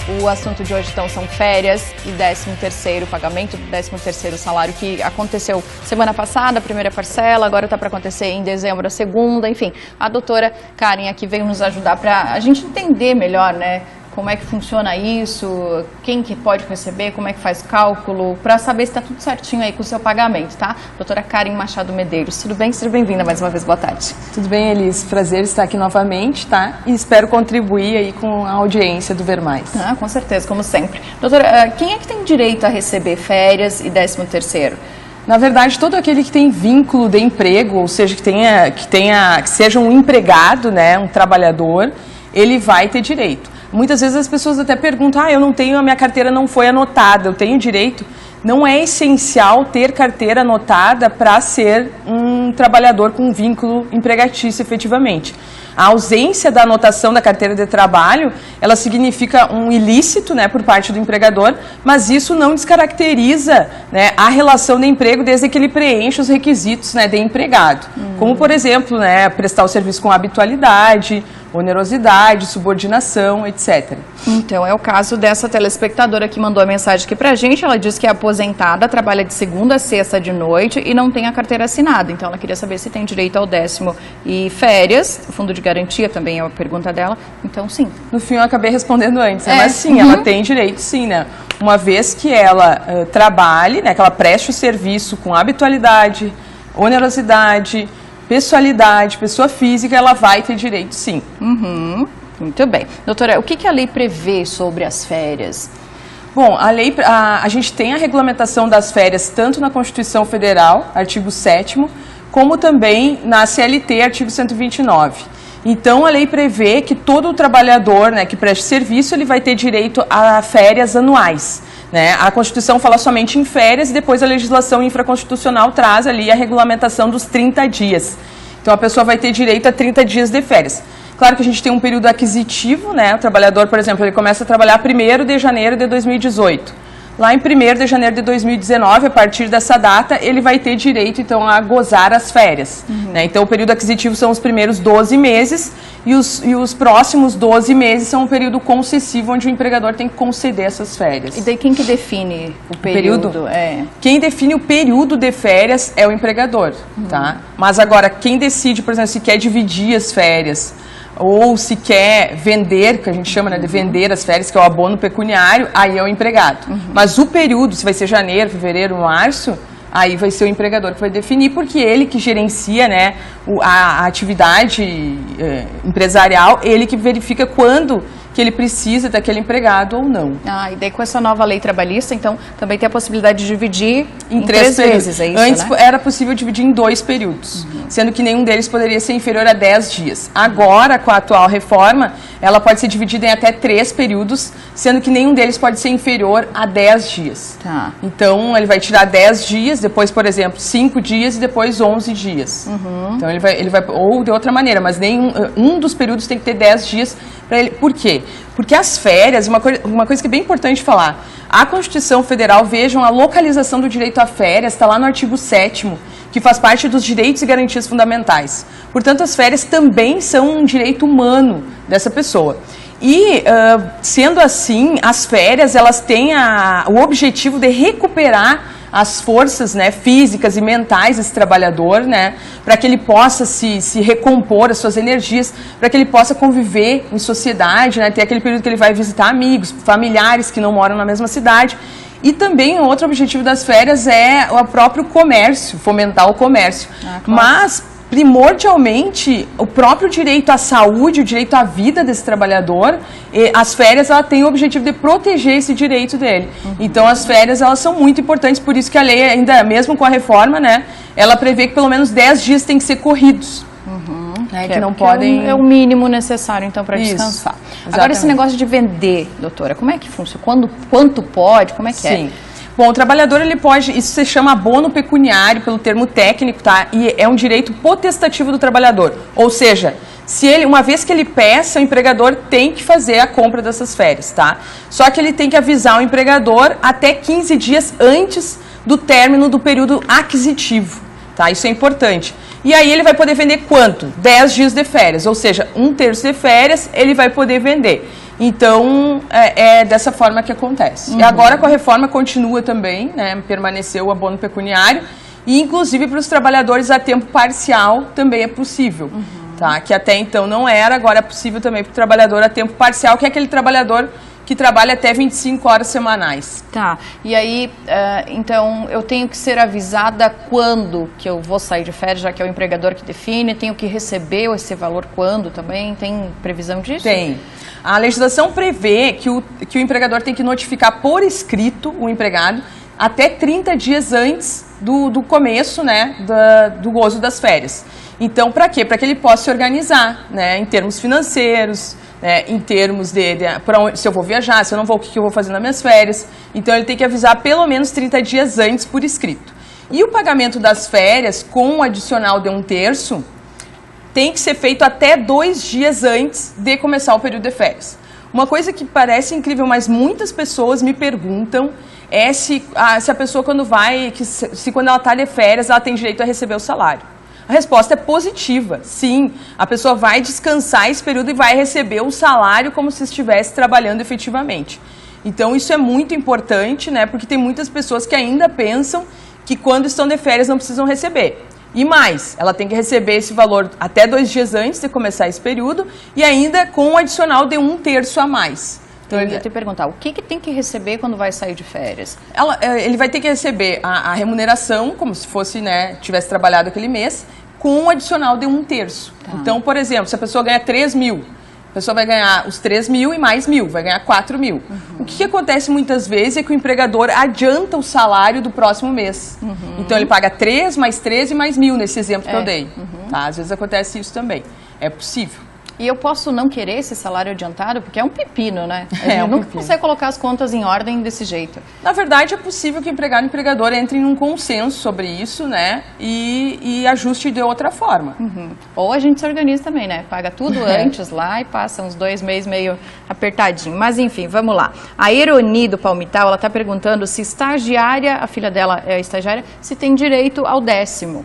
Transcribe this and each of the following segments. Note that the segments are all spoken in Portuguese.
O assunto de hoje, então, são férias e 13º, pagamento do 13º salário, que aconteceu semana passada, a primeira parcela, agora está para acontecer em dezembro a segunda, enfim. A doutora Karen aqui veio nos ajudar para a gente entender melhor, né? Como é que funciona isso, quem que pode receber, como é que faz cálculo, para saber se está tudo certinho aí com o seu pagamento, tá? Doutora Karen Machado Medeiros, tudo bem? Seja bem-vinda mais uma vez, boa tarde. Tudo bem, Elis? Prazer estar aqui novamente, tá? E espero contribuir aí com a audiência do Ver Mais. Ah, com certeza, como sempre. Doutora, quem é que tem direito a receber férias e 13º? Na verdade, todo aquele que tem vínculo de emprego, ou seja, que seja um empregado, né, um trabalhador, ele vai ter direito. Muitas vezes as pessoas até perguntam, eu não tenho, a minha carteira não foi anotada, eu tenho direito. Não é essencial ter carteira anotada para ser um trabalhador com vínculo empregatício efetivamente. A ausência da anotação da carteira de trabalho, ela significa um ilícito, né, por parte do empregador, mas isso não descaracteriza, né, a relação de emprego desde que ele preenche os requisitos, né, de empregado. Como, por exemplo, né, prestar o serviço com habitualidade, onerosidade, subordinação, etc. Então, é o caso dessa telespectadora que mandou a mensagem aqui pra gente. Ela diz que é aposentada, trabalha de segunda a sexta de noite e não tem a carteira assinada. Então, ela queria saber se tem direito ao 10º e férias. O fundo de garantia também é a pergunta dela. Então, sim. No fim, eu acabei respondendo antes, mas sim, ela tem direito, sim, né? Uma vez que ela trabalhe, né, que ela preste o serviço com habitualidade, onerosidade, pessoalidade, pessoa física, ela vai ter direito, sim. Muito bem. Doutora, o que a lei prevê sobre as férias? Bom, a gente tem a regulamentação das férias tanto na Constituição Federal, artigo 7º, como também na CLT, artigo 129. Então, a lei prevê que todo trabalhador, né, que preste serviço, ele vai ter direito a férias anuais. Né? A Constituição fala somente em férias e depois a legislação infraconstitucional traz ali a regulamentação dos 30 dias. Então, a pessoa vai ter direito a 30 dias de férias. Claro que a gente tem um período aquisitivo, né? O trabalhador, por exemplo, ele começa a trabalhar 1º de janeiro de 2018. Lá em 1º de janeiro de 2019, a partir dessa data, ele vai ter direito, então, a gozar as férias. Né? Então, o período aquisitivo são os primeiros 12 meses e os próximos 12 meses são um período concessivo, onde o empregador tem que conceder essas férias. E daí quem que define o período? Quem define o período de férias é o empregador, tá? Mas agora, quem decide, por exemplo, se quer dividir as férias, ou se quer vender, que a gente chama, né, de vender as férias, que é o abono pecuniário, aí é o empregado. Mas o período, se vai ser janeiro, fevereiro, março, aí vai ser o empregador que vai definir, porque ele que gerencia, né, a atividade empresarial, ele que verifica quando que ele precisa daquele empregado ou não. E daí com essa nova lei trabalhista, então, também tem a possibilidade de dividir em 3 vezes, é isso, Antes, né? era possível dividir em 2 períodos, sendo que nenhum deles poderia ser inferior a 10 dias. Agora, com a atual reforma, ela pode ser dividida em até 3 períodos, sendo que nenhum deles pode ser inferior a 10 dias. Tá. Então, ele vai tirar 10 dias, depois, por exemplo, 5 dias e depois 11 dias. Então, ele vai, ou de outra maneira, mas um dos períodos tem que ter 10 dias para ele. Por quê? Porque as férias, uma coisa que é bem importante falar, a Constituição Federal, vejam, a localização do direito a férias está lá no artigo 7º, que faz parte dos direitos e garantias fundamentais. Portanto, as férias também são um direito humano dessa pessoa. E, sendo assim, as férias, elas têm o objetivo de recuperar as forças, né, físicas e mentais desse trabalhador, né, para que ele possa se recompor as suas energias, para que ele possa conviver em sociedade, né, ter aquele período que ele vai visitar amigos, familiares que não moram na mesma cidade. E também outro objetivo das férias é o próprio comércio, fomentar o comércio. Claro. Mas, primordialmente, o próprio direito à saúde, o direito à vida desse trabalhador, as férias, ela tem o objetivo de proteger esse direito dele. Então, as férias, elas são muito importantes, por isso que a lei, ainda mesmo com a reforma, né, ela prevê que pelo menos 10 dias tem que ser corridos. Né, que não podem... É o mínimo necessário, então, para descansar. Exatamente. Agora, esse negócio de vender, doutora, como é que funciona? Quanto pode? Como é que é? Bom, o trabalhador, ele pode, isso se chama abono pecuniário, pelo termo técnico, tá? E é um direito potestativo do trabalhador. Ou seja, se ele, uma vez que ele peça, o empregador tem que fazer a compra dessas férias, tá? Só que ele tem que avisar o empregador até 15 dias antes do término do período aquisitivo, tá? Isso é importante. E aí ele vai poder vender quanto? 10 dias de férias, ou seja, 1/3 de férias ele vai poder vender. Então, é dessa forma que acontece. E agora, com a reforma, continua também, né, permaneceu o abono pecuniário, e inclusive para os trabalhadores a tempo parcial também é possível, tá? Que até então não era, agora é possível também para o trabalhador a tempo parcial, que é aquele trabalhador que trabalha até 25 horas semanais. Tá, e aí, então, eu tenho que ser avisada quando que eu vou sair de férias, já que é o empregador que define, tenho que receber esse valor quando também? Tem previsão disso? Tem. A legislação prevê que o empregador tem que notificar por escrito o empregado até 30 dias antes do começo, né, do gozo das férias. Então, para quê? Para que ele possa se organizar, né, em termos financeiros, em termos se eu vou viajar, se eu não vou, o que eu vou fazer nas minhas férias. Então, ele tem que avisar pelo menos 30 dias antes por escrito. E o pagamento das férias, com o adicional de 1/3, tem que ser feito até 2 dias antes de começar o período de férias. Uma coisa que parece incrível, mas muitas pessoas me perguntam é se a pessoa quando ela está de férias, ela tem direito a receber o salário. A resposta é positiva, sim. A pessoa vai descansar esse período e vai receber o salário como se estivesse trabalhando efetivamente. Então, isso é muito importante, né? Porque tem muitas pessoas que ainda pensam que quando estão de férias não precisam receber. E mais, ela tem que receber esse valor até 2 dias antes de começar esse período e ainda com um adicional de 1/3 a mais. Então, eu ia te perguntar, o que tem que receber quando vai sair de férias? Ele vai ter que receber a remuneração, como se fosse, né, tivesse trabalhado aquele mês, com um adicional de 1/3. Tá. Então, por exemplo, se a pessoa ganha 3 mil, a pessoa vai ganhar os 3 mil e mais 1.000, vai ganhar 4 mil. O que acontece muitas vezes é que o empregador adianta o salário do próximo mês. Então, ele paga 3 mais 3 e mais 1.000, nesse exemplo que eu dei. Tá? Às vezes acontece isso também. É possível. E eu posso não querer esse salário adiantado, porque é um pepino, né? A gente nunca consegue colocar as contas em ordem desse jeito. Na verdade, é possível que empregado e empregador entrem num consenso sobre isso, né? E ajuste de outra forma. Ou a gente se organiza também, né? Paga tudo antes lá e passa uns 2 meses meio apertadinho. Mas enfim, vamos lá. A Eroni do Palmital, ela está perguntando se estagiária, a filha dela é estagiária, se tem direito ao 10º.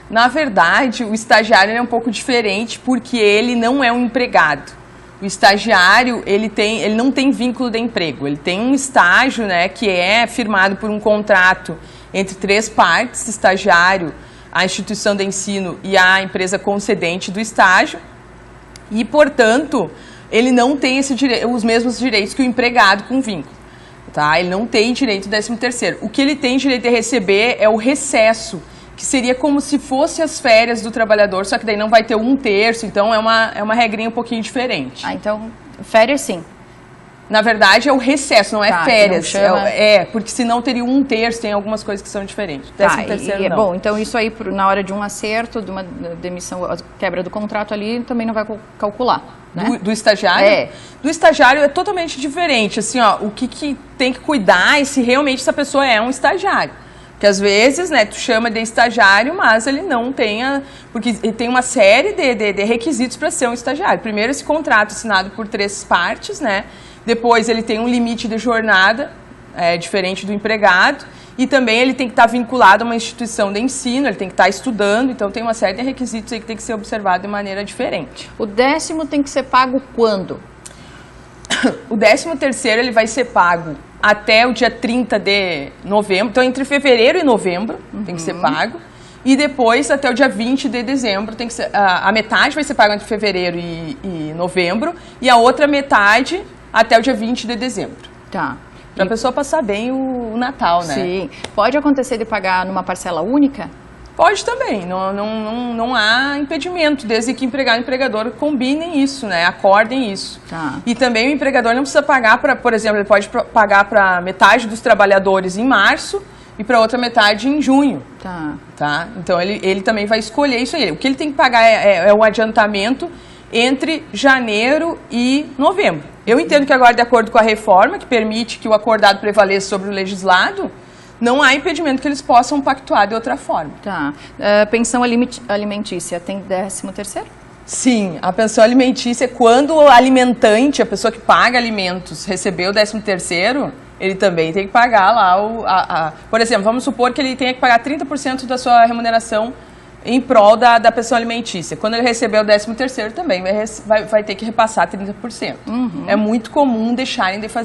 Na verdade, o estagiário é um pouco diferente porque ele não é um empregado. O estagiário, ele não tem vínculo de emprego. Ele tem um estágio, né, que é firmado por um contrato entre 3 partes, estagiário, a instituição de ensino e a empresa concedente do estágio. E, portanto, ele não tem os mesmos direitos que o empregado com vínculo. Tá? Ele não tem direito ao 13º. O que ele tem direito de receber é o recesso, que seria como se fosse as férias do trabalhador, só que daí não vai ter 1/3, então é uma regrinha um pouquinho diferente. Então, férias sim. Na verdade, é o recesso, não é férias. Porque senão teria 1/3, tem algumas coisas que são diferentes. 13º não. Bom, então isso aí, na hora de um acerto, de uma demissão, quebra do contrato ali, também não vai calcular. Né? Do estagiário? Do estagiário é totalmente diferente. Assim, ó, o que tem que cuidar é se realmente essa pessoa é um estagiário. Porque às vezes, né, tu chama de estagiário, mas ele não tenha, porque ele tem uma série de requisitos para ser um estagiário. Primeiro, esse contrato assinado por 3 partes, né? Depois, ele tem um limite de jornada, diferente do empregado. E também ele tem que estar vinculado a uma instituição de ensino, ele tem que estar estudando. Então, tem uma série de requisitos aí que tem que ser observado de maneira diferente. O 10º tem que ser pago quando? O 13º, ele vai ser pago até o dia 30 de novembro, então entre fevereiro e novembro tem que ser pago, e depois até o dia 20 de dezembro tem que ser, a metade vai ser paga entre fevereiro e novembro, e a outra metade até o dia 20 de dezembro. Tá. Para a pessoa passar bem o Natal, né? Sim. Pode acontecer de pagar numa parcela única? Pode também, não há impedimento, desde que empregado e empregador combinem isso, né? Acordem isso. Tá. E também o empregador não precisa pagar para, por exemplo, ele pode pagar para metade dos trabalhadores em março e para outra metade em junho. Tá? Então ele também vai escolher isso aí. O que ele tem que pagar é o adiantamento entre janeiro e novembro. Eu entendo que agora, de acordo com a reforma, que permite que o acordado prevaleça sobre o legislado, não há impedimento que eles possam pactuar de outra forma. Tá. Pensão alimentícia tem 13º? Sim, a pensão alimentícia, quando o alimentante, a pessoa que paga alimentos, recebeu o 13º, ele também tem que pagar lá por exemplo, vamos supor que ele tenha que pagar 30% da sua remuneração em prol da pensão alimentícia. Quando ele receber o 13º também vai ter que repassar 30%. É muito comum deixarem de fazer